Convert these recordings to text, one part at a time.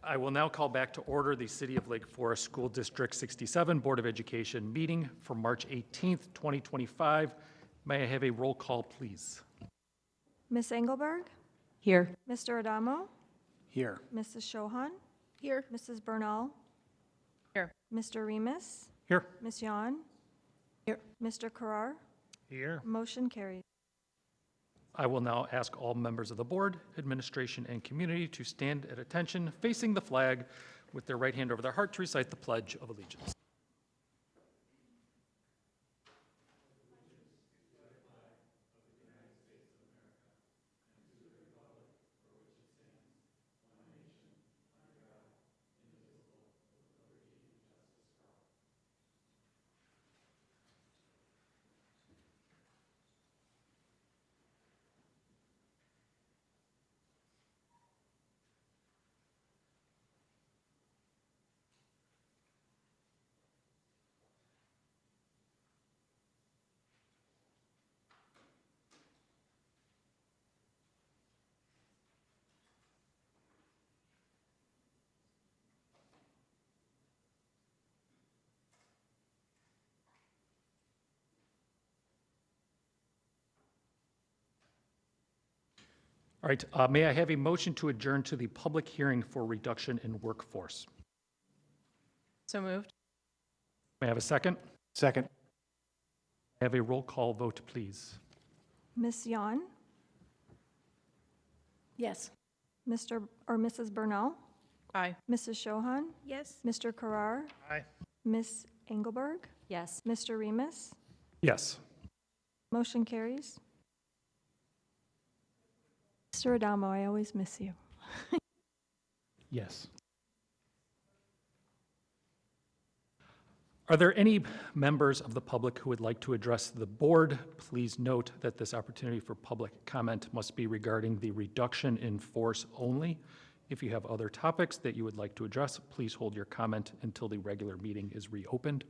I will now call back to order the City of Lake Forest School District 67 Board of Education meeting for March 18th, 2025. May I have a roll call, please? Ms. Engelberg? Here. Mr. Adamo? Here. Mrs. Shohan? Here. Mrs. Bernal? Here. Mr. Remus? Here. Ms. Yan? Here. Mr. Karar? Here. Motion carried. I will now ask all members of the board, administration, and community to stand at attention, facing the flag, with their right hand over their heart to recite the Pledge of Allegiance. All right, may I have a motion to adjourn to the public hearing for reduction in workforce? So moved. May I have a second? Second. May I have a roll call vote, please? Ms. Yan? Yes. Mr. or Mrs. Bernal? Aye. Mrs. Shohan? Yes. Mr. Karar? Aye. Ms. Engelberg? Yes. Mr. Remus? Yes. Motion carries. Mr. Adamo, I always miss you. Yes. Are there any members of the public who would like to address the board? Please note that this opportunity for public comment must be regarding the reduction in force only. If you have other topics that you would like to address, please hold your comment until the regular meeting is reopened.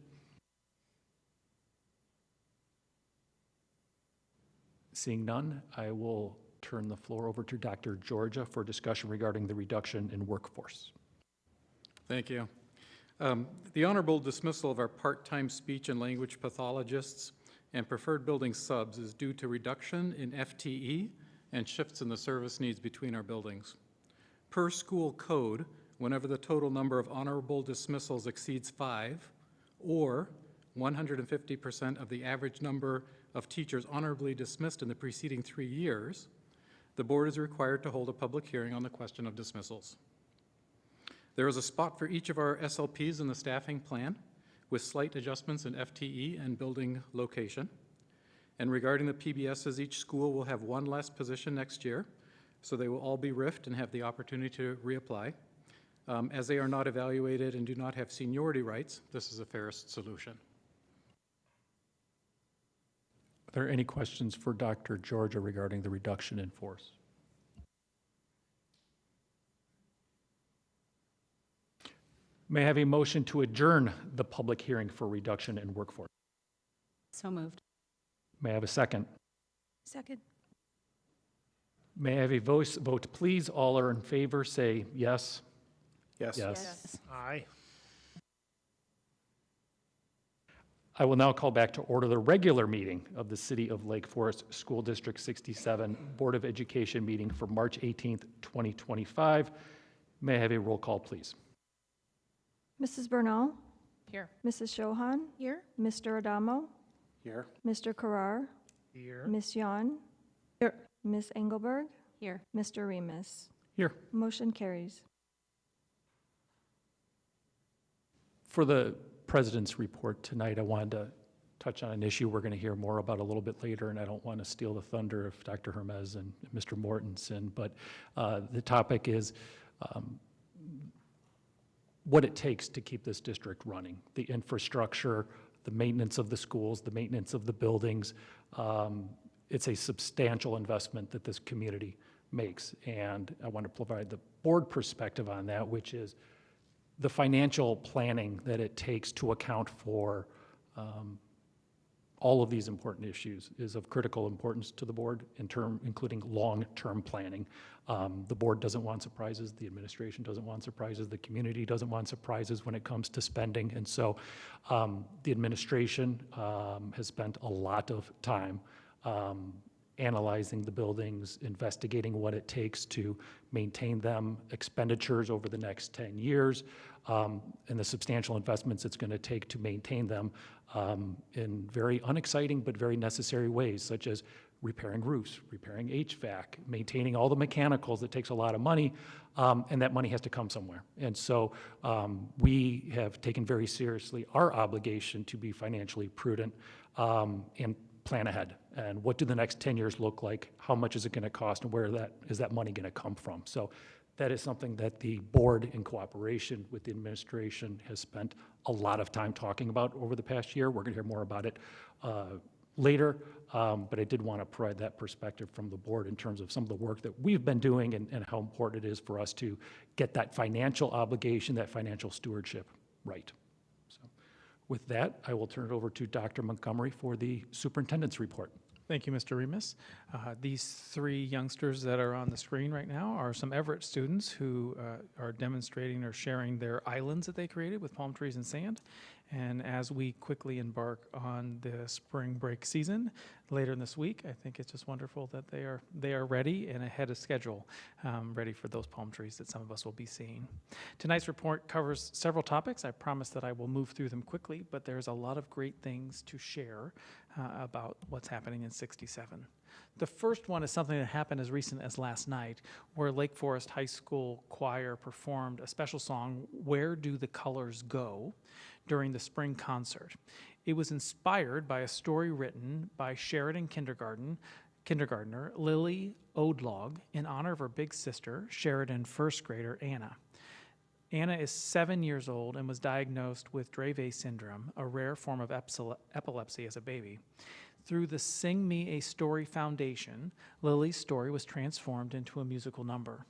Seeing none, I will turn the floor over to Dr. Georgia for discussion regarding the reduction in workforce. Thank you. The honorable dismissal of our part-time speech and language pathologists and preferred building subs is due to reduction in FTE and shifts in the service needs between our buildings. Per school code, whenever the total number of honorable dismissals exceeds 5, or 150% of the average number of teachers honorably dismissed in the preceding 3 years, the board is required to hold a public hearing on the question of dismissals. There is a spot for each of our SLPs in the staffing plan, with slight adjustments in FTE and building location. And regarding the PBSs, each school will have one less position next year, so they will all be RIFed and have the opportunity to reapply. As they are not evaluated and do not have seniority rights, this is a fairest solution. Are there any questions for Dr. Georgia regarding the reduction in force? May I have a motion to adjourn the public hearing for reduction in workforce? So moved. May I have a second? Second. May I have a voice vote, please? All are in favor, say yes. Yes. Yes. Aye. I will now call back to order the regular meeting of the City of Lake Forest School District 67 Board of Education meeting for March 18th, 2025. May I have a roll call, please? Mrs. Bernal? Here. Mrs. Shohan? Here. Mr. Adamo? Here. Mr. Karar? Here. Ms. Yan? Here. Ms. Engelberg? Here. Mr. Remus? Here. Motion carries. For the President's report tonight, I wanted to touch on an issue we're going to hear more about a little bit later, and I don't want to steal the thunder of Dr. Hermes and Mr. Mortensen, but the topic is what it takes to keep this district running, the infrastructure, the maintenance of the schools, the maintenance of the buildings. It's a substantial investment that this community makes, and I want to provide the board perspective on that, which is the financial planning that it takes to account for all of these important issues is of critical importance to the board including long-term planning. The board doesn't want surprises, the administration doesn't want surprises, the community doesn't want surprises when it comes to spending. And so the administration has spent a lot of time analyzing the buildings, investigating what it takes to maintain them, expenditures over the next 10 years, and the substantial investments it's going to take to maintain them in very unexciting but very necessary ways, such as repairing roofs, repairing HVAC, maintaining all the mechanicals. That takes a lot of money, and that money has to come somewhere. And so we have taken very seriously our obligation to be financially prudent and plan ahead. And what do the next 10 years look like? How much is it going to cost, and where is that money going to come from? So that is something that the board, in cooperation with the administration, has spent a lot of time talking about over the past year. We're going to hear more about it later, but I did want to provide that perspective from the board in terms of some of the work that we've been doing and how important it is for us to get that financial obligation, that financial stewardship right. So with that, I will turn it over to Dr. Montgomery for the superintendent's report. Thank you, Mr. Remus. These three youngsters that are on the screen right now are some Everett students who are demonstrating or sharing their islands that they created with palm trees and sand. And as we quickly embark on the spring break season later in this week, I think it's just wonderful that they are ready and ahead of schedule, ready for those palm trees that some of us will be seeing. Tonight's report covers several topics. I promise that I will move through them quickly, but there's a lot of great things to share about what's happening in 67. The first one is something that happened as recent as last night, where Lake Forest High School choir performed a special song, "Where Do the Colors Go?" during the spring concert. It was inspired by a story written by Sheridan kindergartner Lily Odlog in honor of her big sister, Sheridan first grader Anna. Anna is 7 years old and was diagnosed with Dravet syndrome, a rare form of epilepsy as a baby. Through the Sing Me a Story Foundation, Lily's story was transformed into a musical number.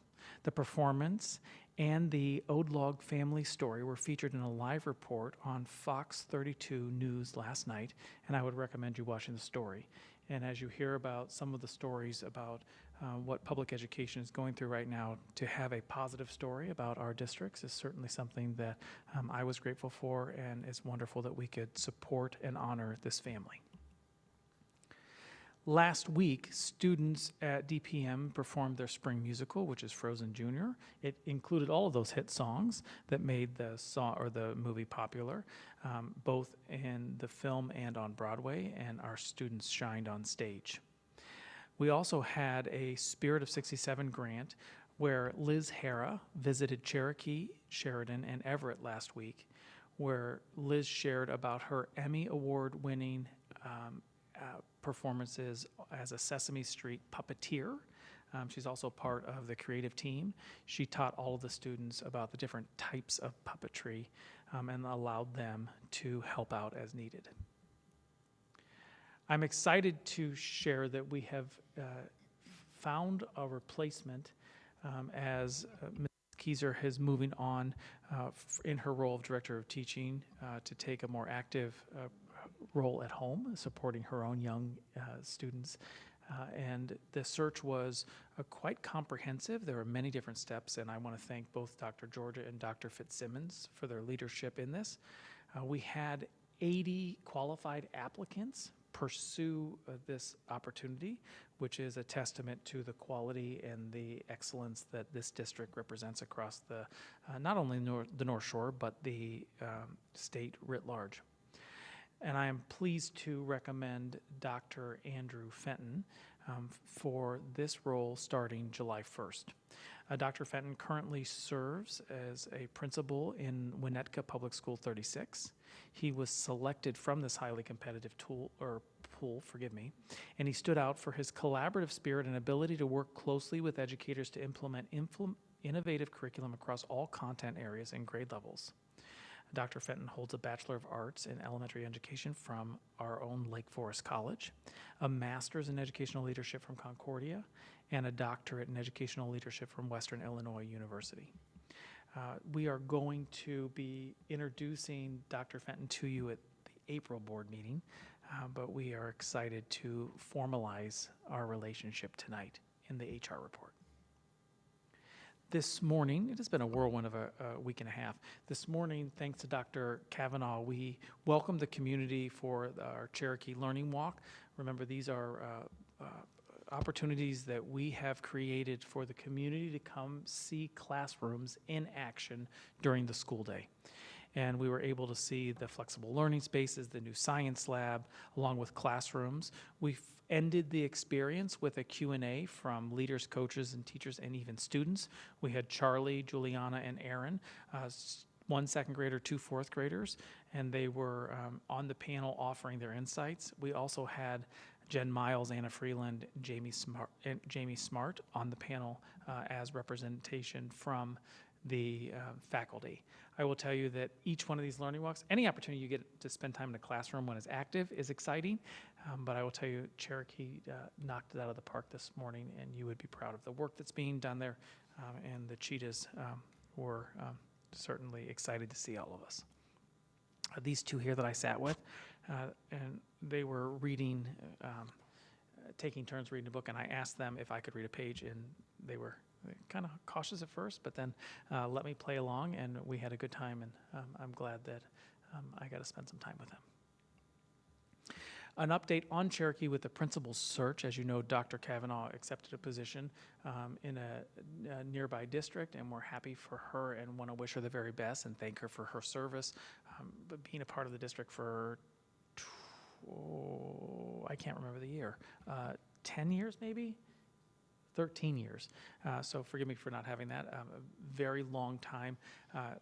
The performance and the Odlog family story were featured in a live report on Fox 32 News last night, and I would recommend you watching the story. And as you hear about some of the stories about what public education is going through right now, to have a positive story about our districts is certainly something that I was grateful for, and it's wonderful that we could support and honor this family. Last week, students at DPM performed their spring musical, which is Frozen Junior. It included all of those hit songs that made the song or the movie popular, both in the film and on Broadway, and our students shined on stage. We also had a Spirit of 67 grant where Liz Hara visited Cherokee, Sheridan, and Everett last week, where Liz shared about her Emmy Award-winning performances as a Sesame Street puppeteer. She's also part of the creative team. She taught all of the students about the different types of puppetry and allowed them to help out as needed. I'm excited to share that we have found a replacement as Ms. Keyser is moving on in her role of Director of Teaching to take a more active role at home, supporting her own young students. And the search was quite comprehensive. There were many different steps, and I want to thank both Dr. Georgia and Dr. Fitzsimmons for their leadership in this. We had 80 qualified applicants pursue this opportunity, which is a testament to the quality and the excellence that this district represents across the not only the North Shore, but the state writ large. And I am pleased to recommend Dr. Andrew Fenton for this role starting July 1st. Dr. Fenton currently serves as a principal in Winnetka Public School 36. He was selected from this highly competitive pool, and he stood out for his collaborative spirit and ability to work closely with educators to implement innovative curriculum across all content areas and grade levels. Dr. Fenton holds a Bachelor of Arts in Elementary Education from our own Lake Forest College, a Master's in Educational Leadership from Concordia, and a Doctorate in Educational Leadership from Western Illinois University. We are going to be introducing Dr. Fenton to you at the April board meeting, but we are excited to formalize our relationship tonight in the HR report. This morning, it has been a whirlwind of a week and a half. This morning, thanks to Dr. Kavanaugh, we welcomed the community for our Cherokee Learning Walk. Remember, these are opportunities that we have created for the community to come see classrooms in action during the school day. And we were able to see the flexible learning spaces, the new science lab, along with classrooms. We ended the experience with a Q&A from leaders, coaches, and teachers, and even students. We had Charlie, Juliana, and Aaron, one second grader, two fourth graders, and they were on the panel offering their insights. We also had Jen Miles, Anna Freeland, Jamie Smart on the panel as representation from the faculty. I will tell you that each one of these learning walks, any opportunity you get to spend time in a classroom when it's active is exciting, but I will tell you Cherokee knocked it out of the park this morning, and you would be proud of the work that's being done there, and the cheetahs were certainly excited to see all of us. These two here that I sat with, and they were reading, taking turns reading a book, and I asked them if I could read a page, and they were kind of cautious at first, but then let me play along, and we had a good time, and I'm glad that I got to spend some time with them. An update on Cherokee with the principal's search. As you know, Dr. Kavanaugh accepted a position in a nearby district, and we're happy for her and want to wish her the very best and thank her for her service, but being a part of the district for, I can't remember the year, 10 years maybe? 13 years. So forgive me for not having that. A very long time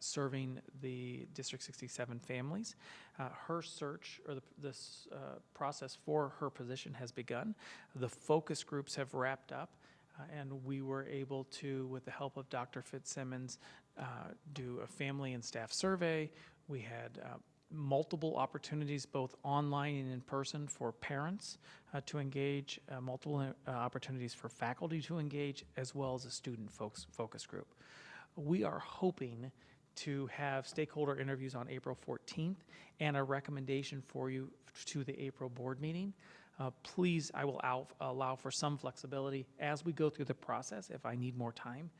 serving the District 67 families. Her search, or this process for her position has begun. The focus groups have wrapped up, and we were able to, with the help of Dr. Fitzsimmons, do a family and staff survey. We had multiple opportunities, both online and in person, for parents to engage, multiple opportunities for faculty to engage, as well as a student focus group. We are hoping to have stakeholder interviews on April 14th and a recommendation for you to the April board meeting. Please, I will allow for some flexibility as we go through the process. If I need more time,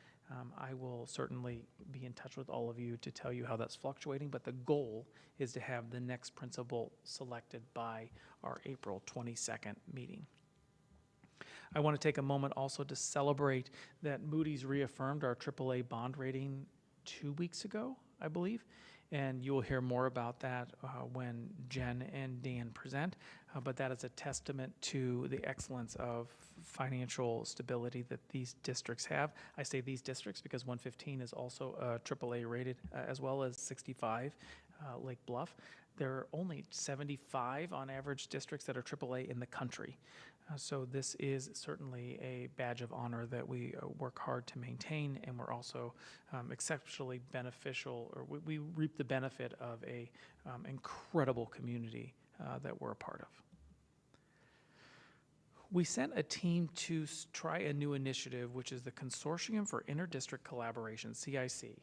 I will certainly be in touch with all of you to tell you how that's fluctuating, but the goal is to have the next principal selected by our April 22nd meeting. I want to take a moment also to celebrate that Moody's reaffirmed our AAA bond rating 2 weeks ago, I believe, and you will hear more about that when Jen and Dan present, but that is a testament to the excellence of financial stability that these districts have. I say these districts because 115 is also AAA rated, as well as 65, Lake Bluff. There are only 75 on average districts that are AAA in the country. So this is certainly a badge of honor that we work hard to maintain, and we're also exceptionally beneficial, or we reap the benefit of a incredible community that we're a part of. We sent a team to try a new initiative, which is the Consortium for Interdistrict Collaboration, CIC,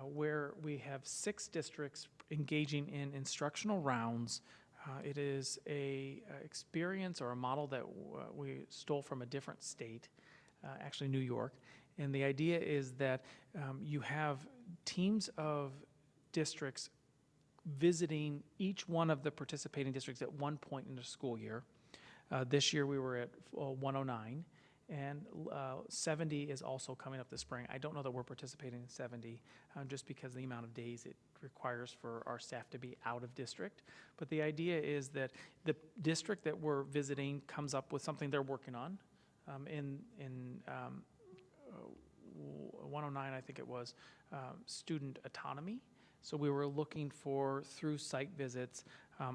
where we have 6 districts engaging in instructional rounds. It is a experience or a model that we stole from a different state, actually New York. And the idea is that you have teams of districts visiting each one of the participating districts at one point in the school year. This year we were at 109, and 70 is also coming up this spring. I don't know that we're participating in 70 just because of the amount of days it requires for our staff to be out of district. But the idea is that the district that we're visiting comes up with something they're working on. In 109, I think it was, student autonomy. So we were looking for, through site visits,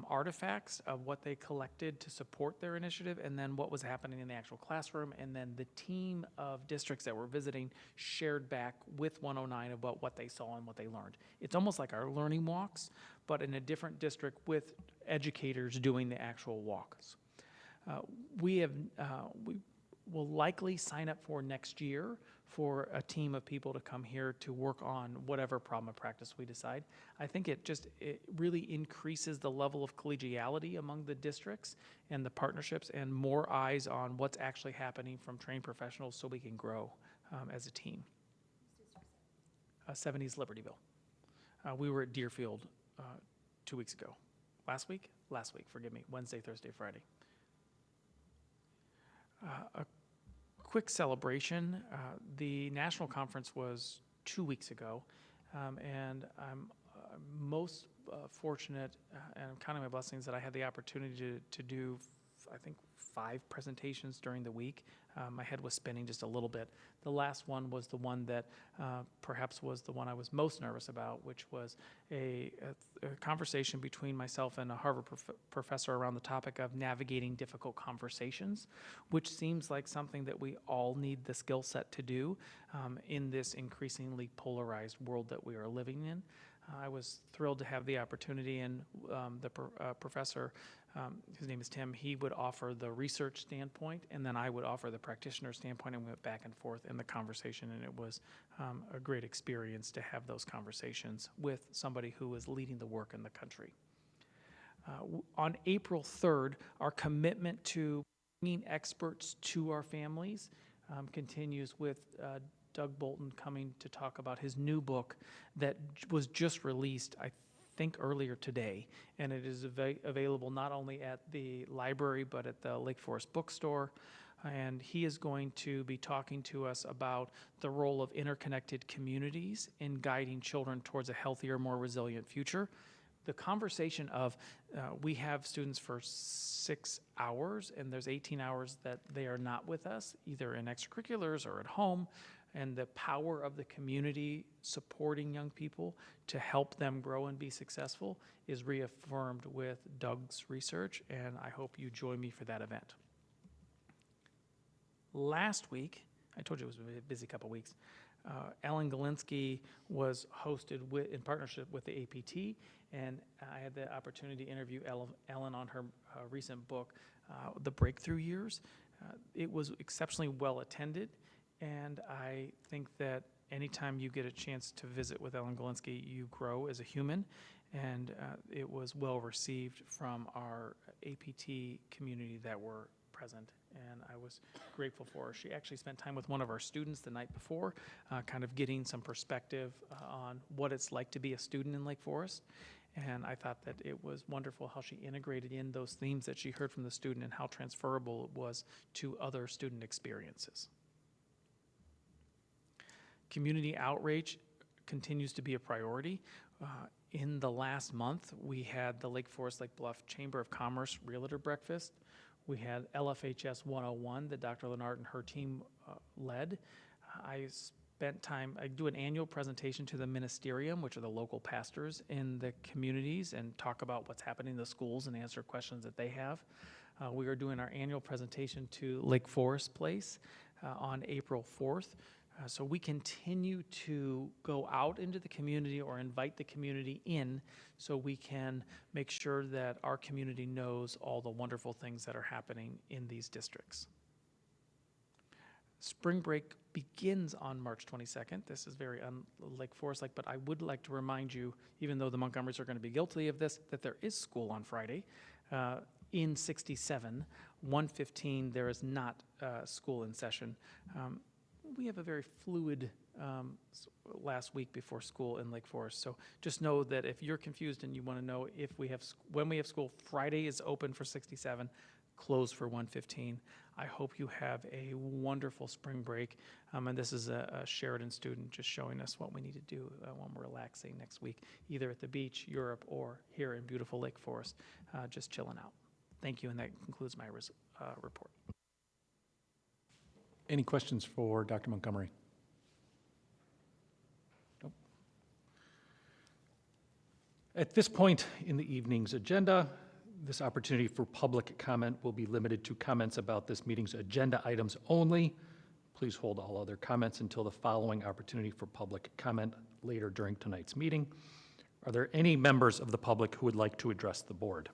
artifacts of what they collected to support their initiative, and then what was happening in the actual classroom, and then the team of districts that were visiting shared back with 109 about what they saw and what they learned. It's almost like our learning walks, but in a different district with educators doing the actual walks. We will likely sign up for next year for a team of people to come here to work on whatever problem of practice we decide. I think it really increases the level of collegiality among the districts and the partnerships, and more eyes on what's actually happening from trained professionals so we can grow as a team. 70s Libertyville. We were at Deerfield 2 weeks ago. Last week, forgive me, Wednesday, Thursday, Friday. A quick celebration. The national conference was 2 weeks ago, and I'm most fortunate, and I'm counting my blessings, that I had the opportunity to do, I think, 5 presentations during the week. My head was spinning just a little bit. The last one was the one that perhaps was the one I was most nervous about, which was a conversation between myself and a Harvard professor around the topic of navigating difficult conversations, which seems like something that we all need the skill set to do in this increasingly polarized world that we are living in. I was thrilled to have the opportunity, and the professor, his name is Tim, he would offer the research standpoint, and then I would offer the practitioner standpoint, and we went back and forth in the conversation, and it was a great experience to have those conversations with somebody who was leading the work in the country. On April 3rd, our commitment to bringing experts to our families continues with Doug Bolton coming to talk about his new book that was just released, I think, earlier today, and it is available not only at the library but at the Lake Forest bookstore. And he is going to be talking to us about the role of interconnected communities in guiding children towards a healthier, more resilient future. The conversation of we have students for 6 hours, and there's 18 hours that they are not with us, either in extracurriculars or at home, and the power of the community supporting young people to help them grow and be successful is reaffirmed with Doug's research, and I hope you join me for that event. Last week, I told you it was a busy couple weeks, Ellen Galinsky was hosted in partnership with the APT, and I had the opportunity to interview Ellen on her recent book, The Breakthrough Years. It was exceptionally well attended, and I think that anytime you get a chance to visit with Ellen Galinsky, you grow as a human, and it was well received from our APT community that were present, and I was grateful for her. She actually spent time with one of our students the night before, kind of getting some perspective on what it's like to be a student in Lake Forest, and I thought that it was wonderful how she integrated in those themes that she heard from the student and how transferable it was to other student experiences. Community outreach continues to be a priority. In the last month, we had the Lake Forest Lake Bluff Chamber of Commerce Realtor Breakfast. We had LFHS 101 that Dr. Lennart and her team led. I do an annual presentation to the ministerium, which are the local pastors in the communities, and talk about what's happening in the schools and answer questions that they have. We are doing our annual presentation to Lake Forest Place on April 4th. So we continue to go out into the community or invite the community in so we can make sure that our community knows all the wonderful things that are happening in these districts. Spring break begins on March 22nd. This is very Lake Forest-like, but I would like to remind you, even though the Montgomerys are going to be guilty of this, that there is school on Friday. In 67, 1:15, there is not school in session. We have a very fluid last week before school in Lake Forest. So just know that if you're confused and you want to know if when we have school, Friday is open for 67, closed for 1:15. I hope you have a wonderful spring break. And this is a Sheridan student just showing us what we need to do when we're relaxing next week, either at the beach, Europe, or here in beautiful Lake Forest, just chilling out. Thank you, and that concludes my report. Any questions for Dr. Montgomery? Nope. At this point in the evening's agenda, this opportunity for public comment will be limited to comments about this meeting's agenda items only. Please hold all other comments until the following opportunity for public comment later during tonight's meeting. Are there any members of the public who would like to address the board?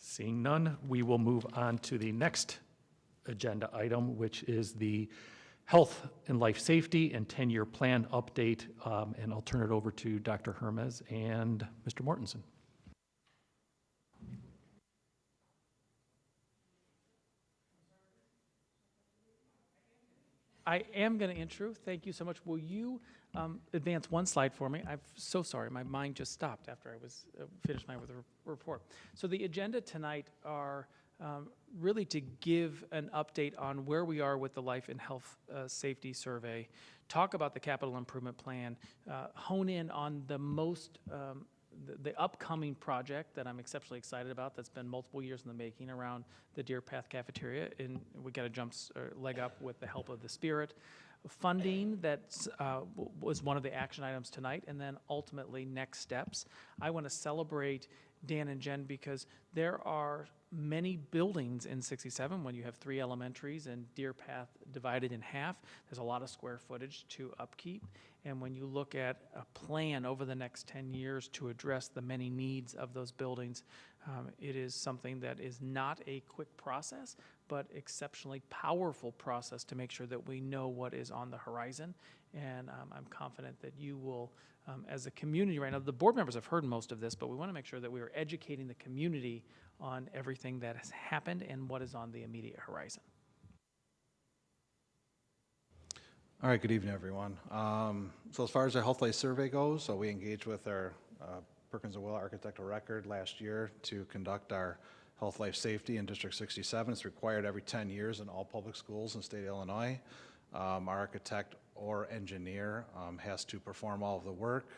Seeing none, we will move on to the next agenda item, which is the Health and Life Safety and 10-year plan update. And I'll turn it over to Dr. Hermes and Mr. Mortensen. I am going to intro. Thank you so much. Will you advance one slide for me? I'm so sorry. My mind just stopped after I was finished with the report. So the agenda tonight are really to give an update on where we are with the Life and Health Safety Survey, talk about the capital improvement plan, hone in on the the upcoming project that I'm exceptionally excited about that's been multiple years in the making around the Deer Path Cafeteria, and we got a leg up with the help of the Spirit. Funding that was one of the action items tonight, and then ultimately next steps. I want to celebrate Dan and Jen because there are many buildings in 67 when you have 3 elementaries and Deer Path divided in half. There's a lot of square footage to upkeep. And when you look at a plan over the next 10 years to address the many needs of those buildings, it is something that is not a quick process, but exceptionally powerful process to make sure that we know what is on the horizon. And I'm confident that you will, as a community right now, the board members have heard most of this, but we want to make sure that we are educating the community on everything that has happened and what is on the immediate horizon. All right, good evening, everyone. So as far as our health life survey goes, so we engaged with our Perkins & Will architectural record last year to conduct our health life safety in District 67. It's required every 10 years in all public schools in the state of Illinois. Our architect or engineer has to perform all of the work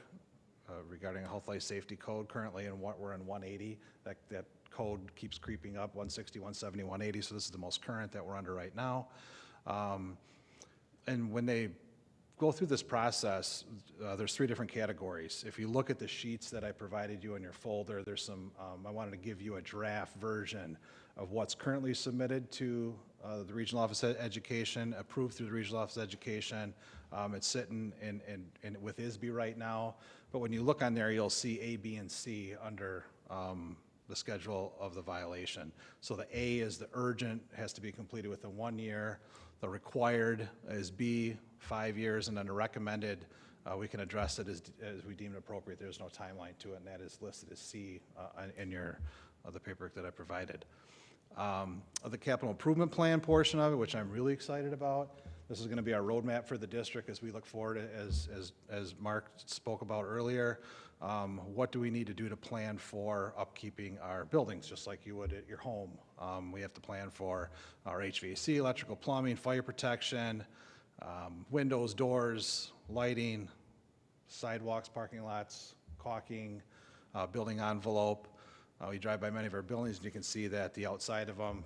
regarding a health life safety code. Currently, we're in 180. That code keeps creeping up, 160, 170, 180. So this is the most current that we're under right now. And when they go through this process, there's 3 different categories. If you look at the sheets that I provided you in your folder, there's some, I wanted to give you a draft version of what's currently submitted to the Regional Office of Education, approved through the Regional Office of Education. It's sitting in with ISB right now. But when you look on there, you'll see A, B, and C under the schedule of the violation. So the A is the urgent, has to be completed within 1 year. The required is B, 5 years, and then the recommended, we can address it as we deem it appropriate. There's no timeline to it, and that is listed as C in the paperwork that I provided. The capital improvement plan portion of it, which I'm really excited about. This is going to be our roadmap for the district as we look forward, as Mark spoke about earlier. What do we need to do to plan for upkeeping our buildings, just like you would at your home? We have to plan for our HVAC, electrical, plumbing, fire protection, windows, doors, lighting, sidewalks, parking lots, caulking, building envelope. You drive by many of our buildings and you can see that the outside of them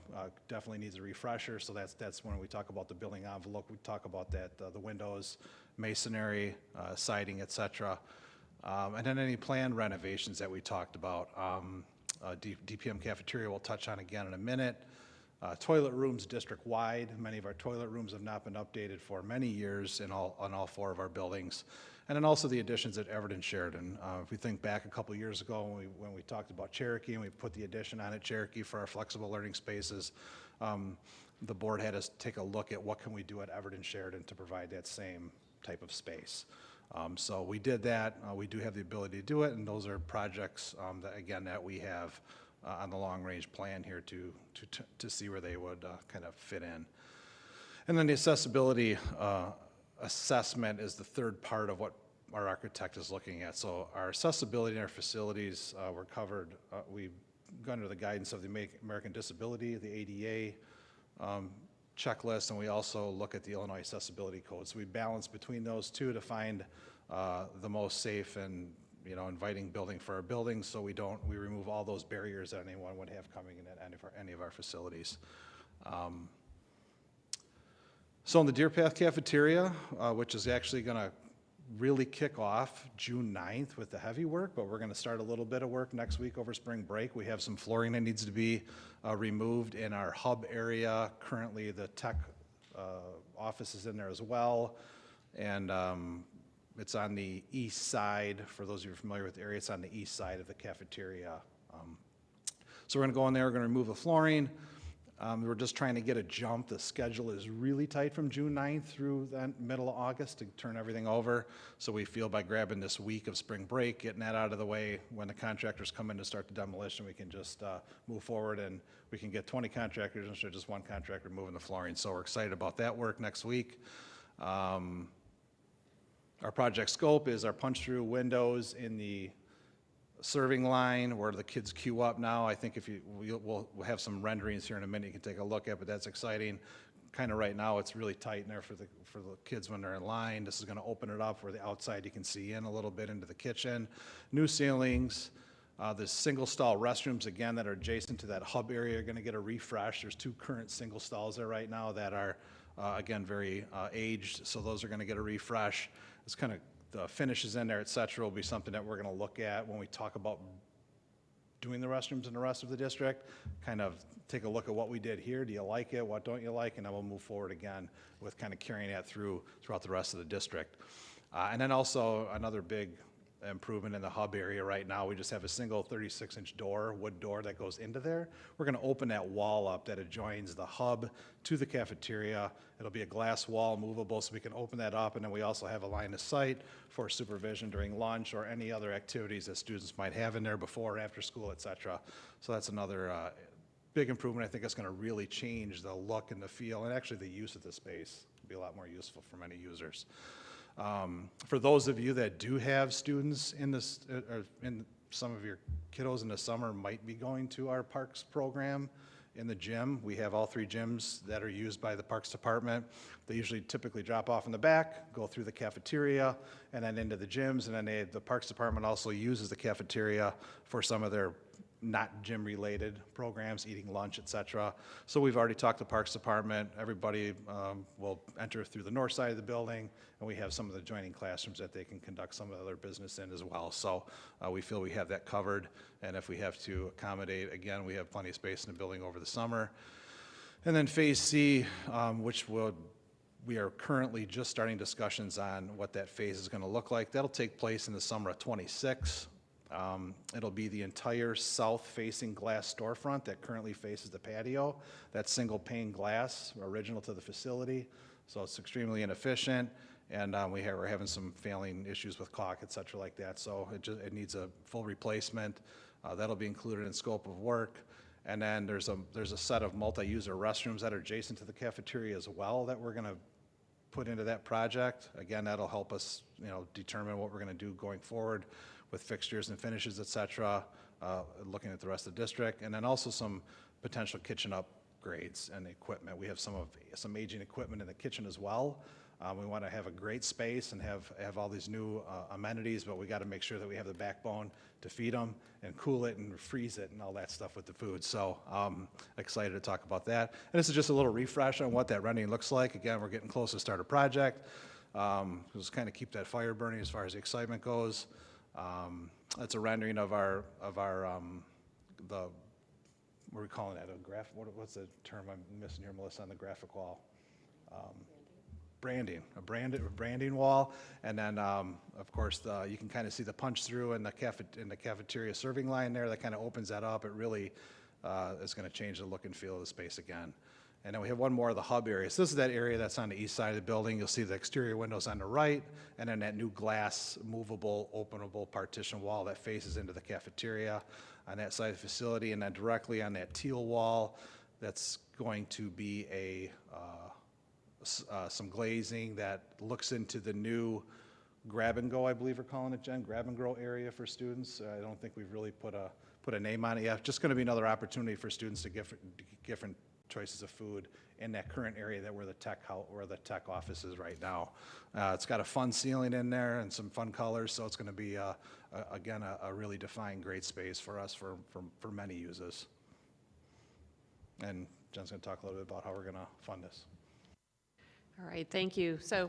definitely needs a refresher. So that's when we talk about the building envelope. We talk about that, the windows, masonry, siding, et cetera. And then any planned renovations that we talked about. DPM cafeteria we'll touch on again in a minute. Toilet rooms district-wide. Many of our toilet rooms have not been updated for many years on all 4 of our buildings. And then also the additions at Everett and Sheridan. If we think back a couple years ago when we talked about Cherokee and we put the addition on at Cherokee for our flexible learning spaces, the board had us take a look at what can we do at Everett and Sheridan to provide that same type of space. So we did that. We do have the ability to do it, and those are projects that we have on the long-range plan here to see where they would kind of fit in. And then the accessibility assessment is the third part of what our architect is looking at. So our accessibility in our facilities were covered. We've gone under the guidance of the American Disability, the ADA checklist, and we also look at the Illinois Accessibility Code. So we balance between those 2 to find the most safe and inviting building for our buildings, so we remove all those barriers that anyone would have coming in at any of our facilities. So in the Deer Path Cafeteria, which is actually going to really kick off June 9th with the heavy work, but we're going to start a little bit of work next week over spring break. We have some flooring that needs to be removed in our hub area. Currently, the tech office is in there as well, and it's on the east side. For those of you familiar with the area, it's on the east side of the cafeteria. So we're going to go in there, we're going to remove the flooring. We're just trying to get a jump. The schedule is really tight from June 9th through the middle of August to turn everything over. So we feel by grabbing this week of spring break, getting that out of the way, when the contractors come in to start the demolition, we can just move forward, and we can get 20 contractors instead of just one contractor moving the flooring. So we're excited about that work next week. Our project scope is our punch-through windows in the serving line where the kids queue up now. I think if we'll have some renderings here in a minute you can take a look at, but that's exciting. Kind of right now it's really tight in there for the kids when they're in line. This is going to open it up where the outside you can see in a little bit into the kitchen. New ceilings. The single stall restrooms, again, that are adjacent to that hub area are going to get a refresh. There's 2 current single stalls there right now that are, again, very aged, so those are going to get a refresh. It's kind of the finishes in there, et cetera, will be something that we're going to look at when we talk about doing the restrooms in the rest of the district. Kind of take a look at what we did here. Do you like it? What don't you like? And then we'll move forward again with kind of carrying that throughout the rest of the district. And then also another big improvement in the hub area right now. We just have a single 36-inch door, wood door that goes into there. We're going to open that wall up that adjoins the hub to the cafeteria. It'll be a glass wall, movable, so we can open that up, and then we also have a line of sight for supervision during lunch or any other activities that students might have in there before or after school, et cetera. So that's another big improvement. I think it's going to really change the look and the feel, and actually the use of the space will be a lot more useful for many users. For those of you that do have students in this, or in some of your kiddos in the summer might be going to our parks program in the gym. We have all 3 gyms that are used by the Parks Department. They usually typically drop off in the back, go through the cafeteria, and then into the gyms, and then the Parks Department also uses the cafeteria for some of their not gym-related programs, eating lunch, et cetera. So we've already talked to Parks Department. Everybody will enter through the north side of the building, and we have some of the adjoining classrooms that they can conduct some of their business in as well. So we feel we have that covered, and if we have to accommodate, again, we have plenty of space in the building over the summer. And then Phase C, which we are currently just starting discussions on what that phase is going to look like. That'll take place in the summer of '26. It'll be the entire south-facing glass storefront that currently faces the patio. That's single-pane glass, original to the facility, so it's extremely inefficient, and we're having some failing issues with caulk, et cetera, like that, so it needs a full replacement. That'll be included in scope of work. And then there's a set of multi-user restrooms that are adjacent to the cafeteria as well that we're going to put into that project. Again, that'll help us, determine what we're going to do going forward with fixtures and finishes, et cetera, looking at the rest of the district. And then also some potential kitchen upgrades and equipment. We have some aging equipment in the kitchen as well. We want to have a great space and have all these new amenities, but we got to make sure that we have the backbone to feed them and cool it and freeze it and all that stuff with the food. So excited to talk about that. And this is just a little refresh on what that rendering looks like. Again, we're getting close to start a project. Just kind of keep that fire burning as far as the excitement goes. That's a rendering of our what are we calling that? What's the term I'm missing here, Melissa, on the graphic wall? Branding, a branding wall, and then of course you can kind of see the punch through in the cafeteria serving line there. That kind of opens that up. It really is going to change the look and feel of the space again. And then we have one more of the hub area. So this is that area that's on the east side of the building. You'll see the exterior windows on the right, and then that new glass, movable, openable partition wall that faces into the cafeteria on that side of the facility. And then directly on that teal wall, that's going to be some glazing that looks into the new grab and go, I believe we're calling it, Jen, grab and go area for students. I don't think we've really put a name on it yet. Just going to be another opportunity for students to get different choices of food in that current area where the tech office is right now. It's got a fun ceiling in there and some fun colors, so it's going to be again a really defined great space for us for many uses. And Jen's going to talk a little bit about how we're going to fund this. All right, thank you. So,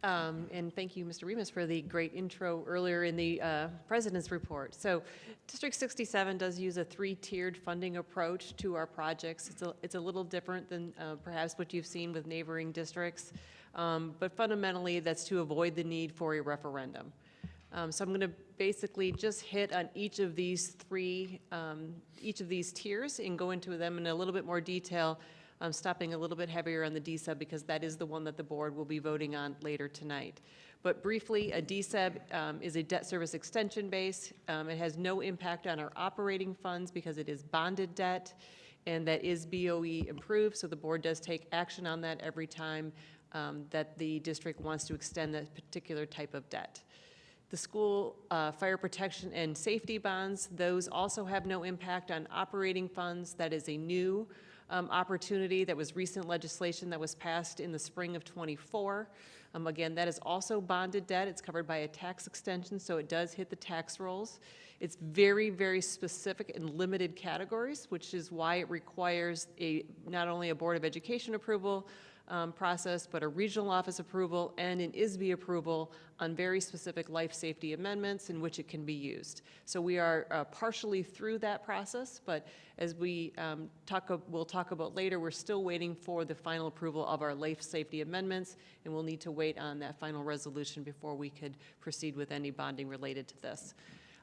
and thank you, Mr. Remus, for the great intro earlier in the President's report. So District 67 does use a 3-tiered funding approach to our projects. It's a little different than perhaps what you've seen with neighboring districts, but fundamentally that's to avoid the need for a referendum. So I'm going to basically just hit on each of these tiers and go into them in a little bit more detail, stopping a little bit heavier on the DSEB because that is the one that the board will be voting on later tonight. But briefly, a DSEB is a debt service extension base. It has no impact on our operating funds because it is bonded debt, and that is BOE approved, so the board does take action on that every time that the district wants to extend that particular type of debt. The school fire protection and safety bonds, those also have no impact on operating funds. That is a new opportunity. That was recent legislation that was passed in the spring of '24. Again, that is also bonded debt. It's covered by a tax extension, so it does hit the tax rolls. It's very, very specific and limited categories, which is why it requires not only a Board of Education approval process, but a regional office approval and an ISB approval on very specific life safety amendments in which it can be used. So we are partially through that process, but as we'll talk about later, we're still waiting for the final approval of our life safety amendments, and we'll need to wait on that final resolution before we could proceed with any bonding related to this.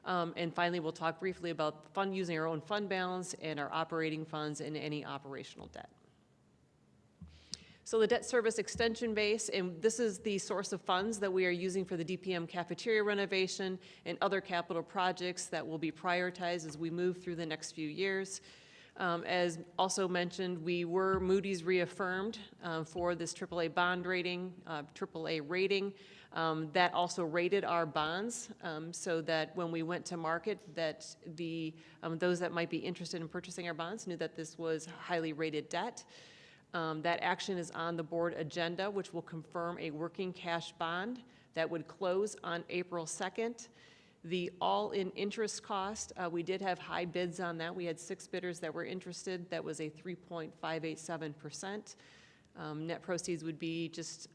And finally, we'll talk briefly about using our own fund balance and our operating funds and any operational debt. So the debt service extension base, and this is the source of funds that we are using for the DPM cafeteria renovation and other capital projects that will be prioritized as we move through the next few years. As also mentioned, we were Moody's reaffirmed for this AAA bond rating, AAA rating. That also rated our bonds so that when we went to market, that those that might be interested in purchasing our bonds knew that this was highly rated debt. That action is on the board agenda, which will confirm a working cash bond that would close on April 2nd. The all-in interest cost, we did have high bids on that. We had 6 bidders that were interested. That was a 3.587%. Net proceeds would be just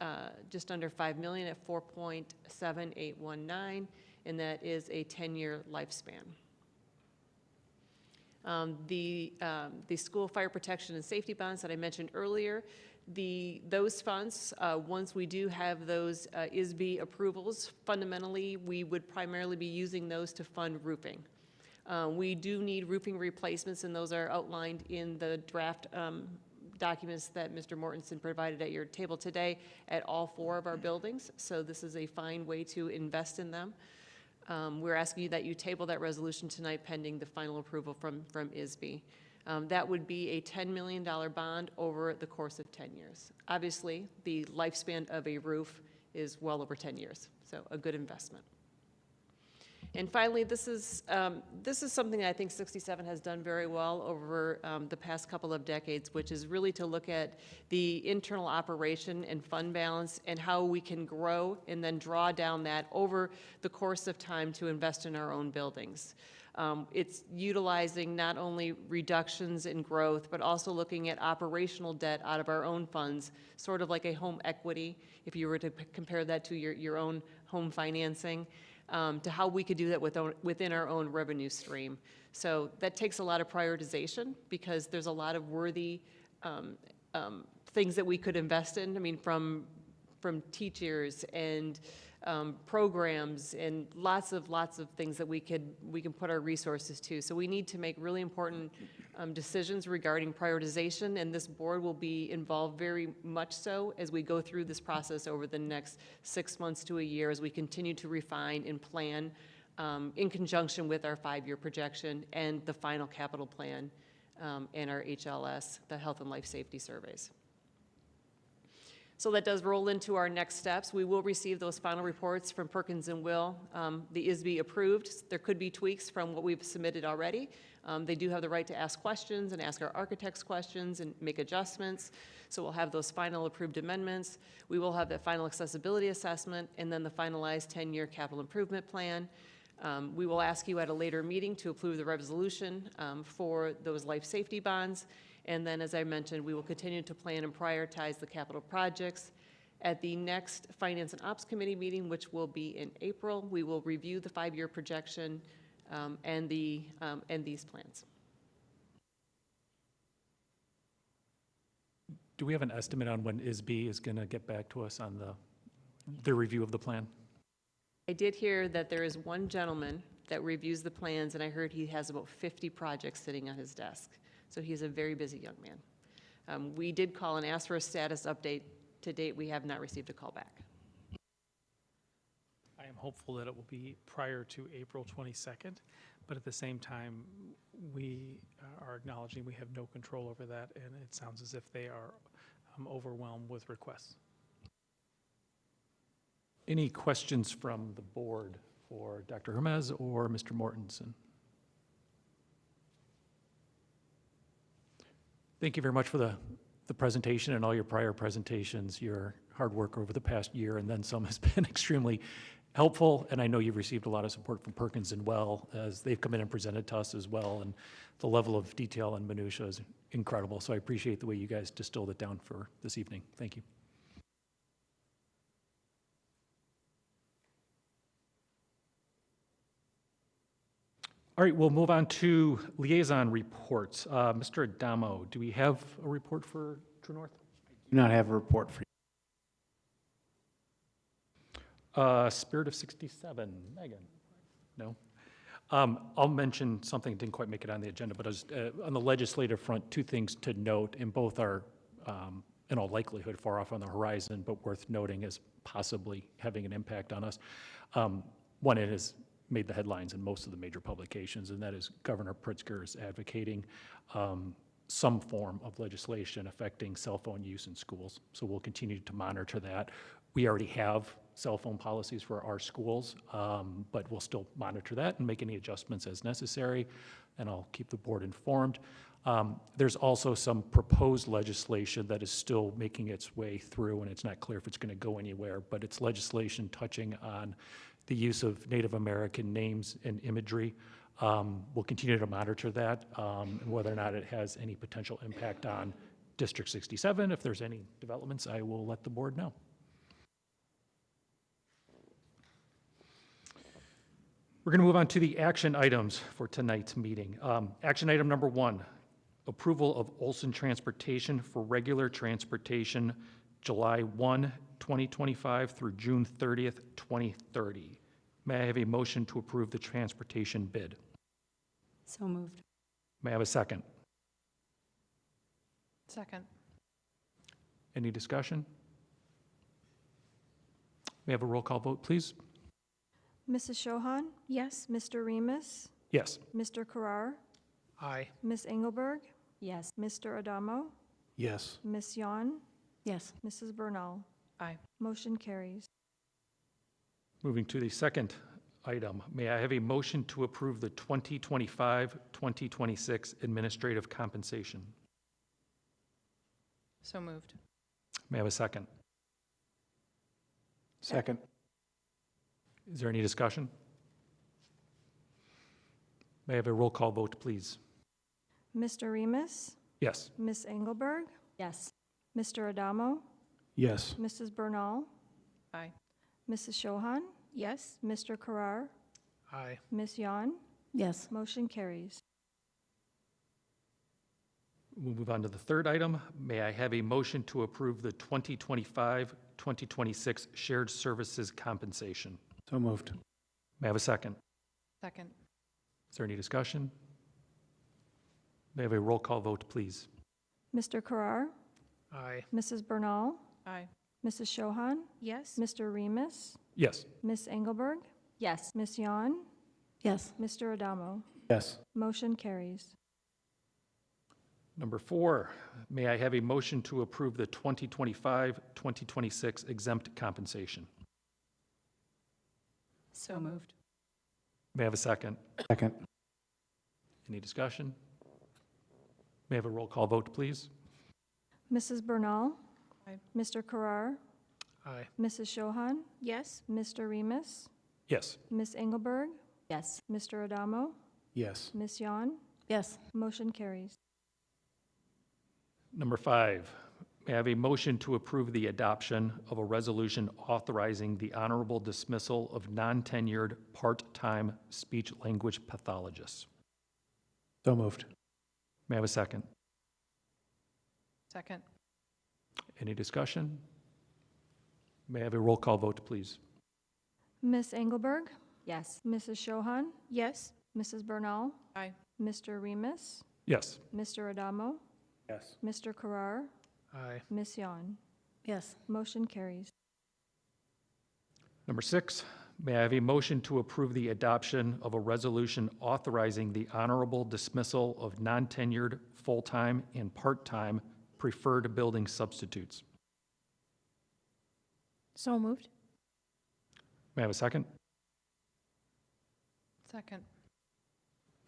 under $5 million at 4.7819, and that is a 10-year lifespan. The school fire protection and safety bonds that I mentioned earlier, those funds, once we do have those ISB approvals, fundamentally we would primarily be using those to fund roofing. We do need roofing replacements, and those are outlined in the draft documents that Mr. Mortensen provided at your table today at all 4 of our buildings. So this is a fine way to invest in them. We're asking you that you table that resolution tonight pending the final approval from ISB. That would be a $10 million bond over the course of 10 years. Obviously, the lifespan of a roof is well over 10 years, so a good investment. And finally, this is something that I think 67 has done very well over the past couple of decades, which is really to look at the internal operation and fund balance and how we can grow and then draw down that over the course of time to invest in our own buildings. It's utilizing not only reductions in growth, but also looking at operational debt out of our own funds, sort of like a home equity, if you were to compare that to your own home financing. To how we could do that within our own revenue stream. So that takes a lot of prioritization because there's a lot of worthy things that we could invest in. I mean, from teachers and programs and lots of things that we can put our resources to. So we need to make really important decisions regarding prioritization, and this board will be involved very much so as we go through this process over the next 6 months to a year as we continue to refine and plan in conjunction with our 5-year projection and the final capital plan and our HLS, the health and life safety surveys. So that does roll into our next steps. We will receive those final reports from Perkins and Will. The ISB approved. There could be tweaks from what we've submitted already. They do have the right to ask questions and ask our architects questions and make adjustments. So we'll have those final approved amendments. We will have that final accessibility assessment and then the finalized 10-year capital improvement plan. We will ask you at a later meeting to approve the resolution for those life safety bonds. And then, as I mentioned, we will continue to plan and prioritize the capital projects. At the next Finance and Ops Committee meeting, which will be in April, we will review the 5-year projection and these plans. Do we have an estimate on when ISB is going to get back to us on the review of the plan? I did hear that there is one gentleman that reviews the plans, and I heard he has about 50 projects sitting on his desk. So he's a very busy young man. We did call and ask for a status update. To date, we have not received a call back. I am hopeful that it will be prior to April 22nd, but at the same time, we are acknowledging we have no control over that, and it sounds as if they are overwhelmed with requests. Any questions from the board for Dr. Hermes or Mr. Mortensen? Thank you very much for the presentation and all your prior presentations. Your hard work over the past year and then some has been extremely helpful, and I know you've received a lot of support from Perkins and Well as they've come in and presented to us as well, and the level of detail and minutia is incredible. So I appreciate the way you guys distilled it down for this evening. Thank you. All right, we'll move on to liaison reports. Mr. Adamo, do we have a report for True North? Do not have a report for you. Spirit of 67, Megan? No? I'll mention something that didn't quite make it on the agenda, but on the legislative front, two things to note, and both are in all likelihood far off on the horizon, but worth noting as possibly having an impact on us. One, it has made the headlines in most of the major publications, and that is Governor Pritzker is advocating some form of legislation affecting cell phone use in schools. So we'll continue to monitor that. We already have cell phone policies for our schools, but we'll still monitor that and make any adjustments as necessary, and I'll keep the board informed. There's also some proposed legislation that is still making its way through, and it's not clear if it's going to go anywhere, but it's legislation touching on the use of Native American names and imagery. We'll continue to monitor that, and whether or not it has any potential impact on District 67. If there's any developments, I will let the board know. We're going to move on to the action items for tonight's meeting. Action item number 1, approval of Olson Transportation for regular transportation July 1, 2025 through June 30th, 2030. May I have a motion to approve the transportation bid? So moved. May I have a second? Second. Any discussion? May I have a roll call vote, please? Mrs. Shohan, Yes. Mr. Remus, Yes. Mr. Carrar, Aye. Ms. Engelberg, Yes. Mr. Adamo, Yes. Ms. Yon, Yes. Mrs. Bernal. Aye. Motion carries. Moving to the second item, may I have a motion to approve the 2025-2026 administrative compensation? So moved. May I have a second? Second. Is there any discussion? May I have a roll call vote, please? Mr. Remus, Yes. Ms. Engelberg, Yes. Mr. Adamo, Yes. Mrs. Bernal, Aye. Mrs. Shohan, Yes. Mr. Carrar, Aye. Ms. Yon. Yes. Motion carries. We'll move on to the third item. May I have a motion to approve the 2025-2026 shared services compensation? So moved. May I have a second? Second. Is there any discussion? May I have a roll call vote, please? Mr. Carrar, Aye. Mrs. Bernal, Aye. Mrs. Shohan, Yes. Mr. Remus, Yes. Ms. Engelberg, Yes. Ms. Yon, Yes. Mr. Adamo. Yes. Motion carries. Number 4, may I have a motion to approve the 2025-2026 exempt compensation? So moved. May I have a second? Second. Any discussion? May I have a roll call vote, please? Mrs. Bernal, Aye. Mr. Carrar, Aye. Mrs. Shohan, Yes. Mr. Remus, Yes. Ms. Engelberg, Yes. Mr. Adamo, Yes. Ms. Yon. Yes. Motion carries. Number 5, may I have a motion to approve the adoption of a resolution authorizing the honorable dismissal of non-tenured part-time speech-language pathologists? So moved. May I have a second? Second. Any discussion? May I have a roll call vote, please? Ms. Engelberg, Yes. Mrs. Shohan, Yes. Mrs. Bernal, Aye. Mr. Remus, Yes. Mr. Adamo, Yes. Mr. Carrar, Aye. Ms. Yon. Yes. Motion carries. Number 6, may I have a motion to approve the adoption of a resolution authorizing the honorable dismissal of non-tenured, full-time, and part-time preferred building substitutes? So moved. May I have a second? Second.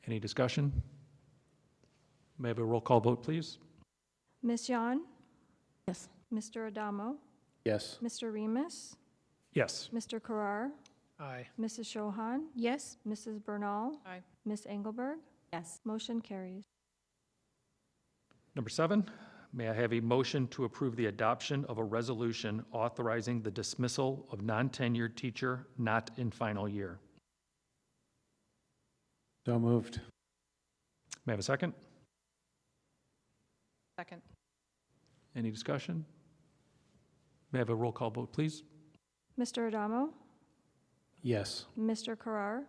Any discussion? May I have a roll call vote, please? Ms. Yon, Yes. Mr. Adamo, Yes. Mr. Remus, Yes. Mr. Carrar, Aye. Mrs. Shohan, Yes. Mrs. Bernal, Aye. Ms. Engelberg. Yes. Motion carries. Number 7, may I have a motion to approve the adoption of a resolution authorizing the dismissal of non-tenured teacher not in final year? So moved. May I have a second? Second. Any discussion? May I have a roll call vote, please? Mr. Adamo, Yes. Mr. Carrar,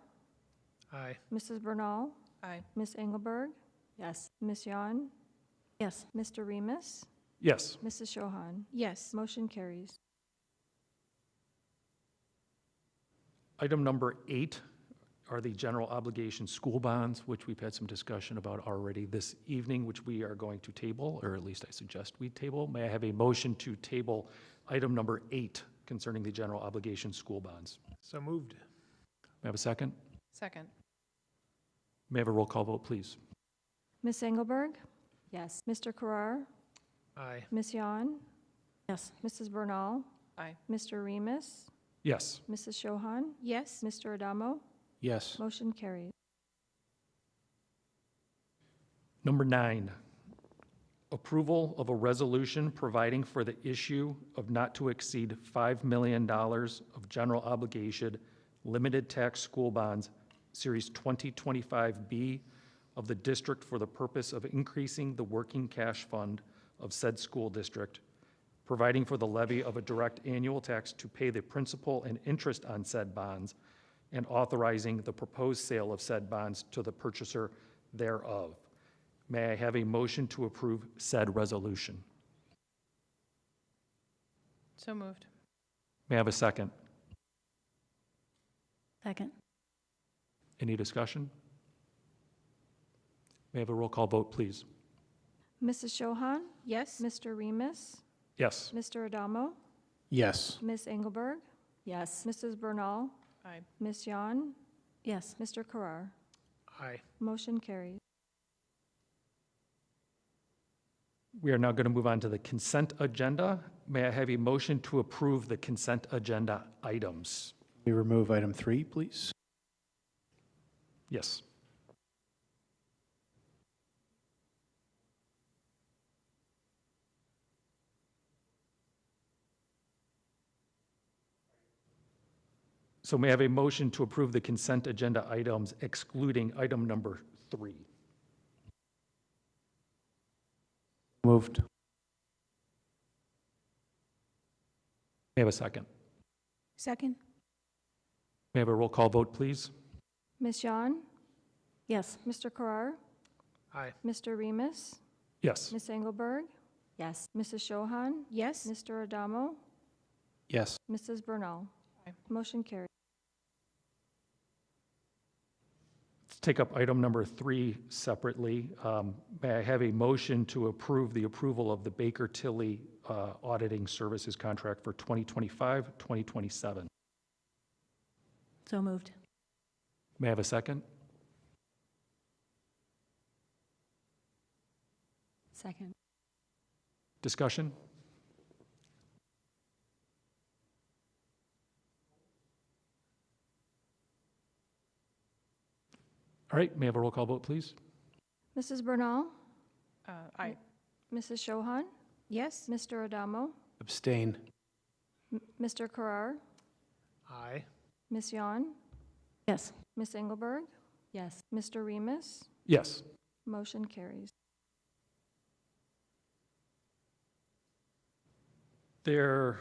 Aye. Mrs. Bernal, Aye. Ms. Engelberg, Yes. Ms. Yon, Yes. Mr. Remus, Yes. Mrs. Shohan. Yes. Motion carries. Item number 8 are the general obligation school bonds, which we've had some discussion about already this evening, which we are going to table, or at least I suggest we table. May I have a motion to table item number 8 concerning the general obligation school bonds? So moved. May I have a second? Second. May I have a roll call vote, please? Ms. Engelberg, Yes. Mr. Carrar, Aye. Ms. Yon, Yes. Mrs. Bernal, Aye. Mr. Remus, Yes. Mrs. Shohan, Yes. Mr. Adamo. Yes. Motion carries. Number 9, approval of a resolution providing for the issue of not to exceed $5 million of general obligation limited tax school bonds, Series 2025B of the district for the purpose of increasing the working cash fund of said school district, providing for the levy of a direct annual tax to pay the principal and interest on said bonds, and authorizing the proposed sale of said bonds to the purchaser thereof. May I have a motion to approve said resolution? So moved. May I have a second? Second. Any discussion? May I have a roll call vote, please? Mrs. Shohan, Yes. Mr. Remus, Yes. Mr. Adamo, Yes. Ms. Engelberg, Yes. Mrs. Bernal, Aye. Ms. Yon, Yes. Mr. Carrar. Aye. Motion carries. We are now going to move on to the consent agenda. May I have a motion to approve the consent agenda items? We remove item 3, please. Yes. So may I have a motion to approve the consent agenda items excluding item number 3? Moved. May I have a second? Second. May I have a roll call vote, please? Ms. Yon, Yes. Mr. Carrar, Aye. Mr. Remus, Yes. Ms. Engelberg, Yes. Mrs. Shohan, Yes. Mr. Adamo, Yes. Mrs. Bernal. Aye. Motion carries. Let's take up item number 3 separately. May I have a motion to approve the approval of the Baker Tilly auditing services contract for 2025, 2027? So moved. May I have a second? Second. Discussion? All right, may I have a roll call vote, please? Mrs. Bernal, Aye. Mrs. Shohan, Yes. Mr. Adamo, Abstain. Mr. Carrar, Aye. Ms. Yon, Yes. Ms. Engelberg, Yes. Mr. Remus. Yes. Motion carries. There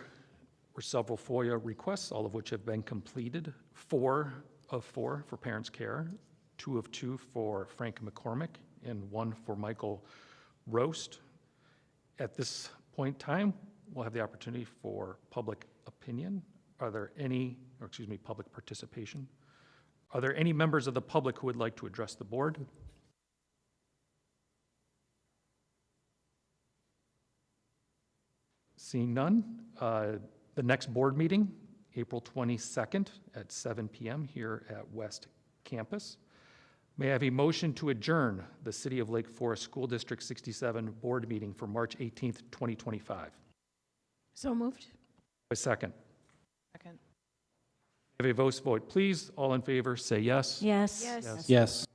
were several FOIA requests, all of which have been completed. 4 of 4 for Parents Care, 2 of 2 for Frank McCormick, and 1 for Michael Roast. At this point in time, we'll have the opportunity for public opinion. Are there any, or excuse me, public participation? Are there any members of the public who would like to address the board? Seeing none, the next board meeting, April 22nd at 7 p.m. here at West Campus. May I have a motion to adjourn the City of Lake Forest School District 67 board meeting for March 18th, 2025? So moved. A second. Second. Have a voice vote, please. All in favor, say yes. Yes. Yes. Yes.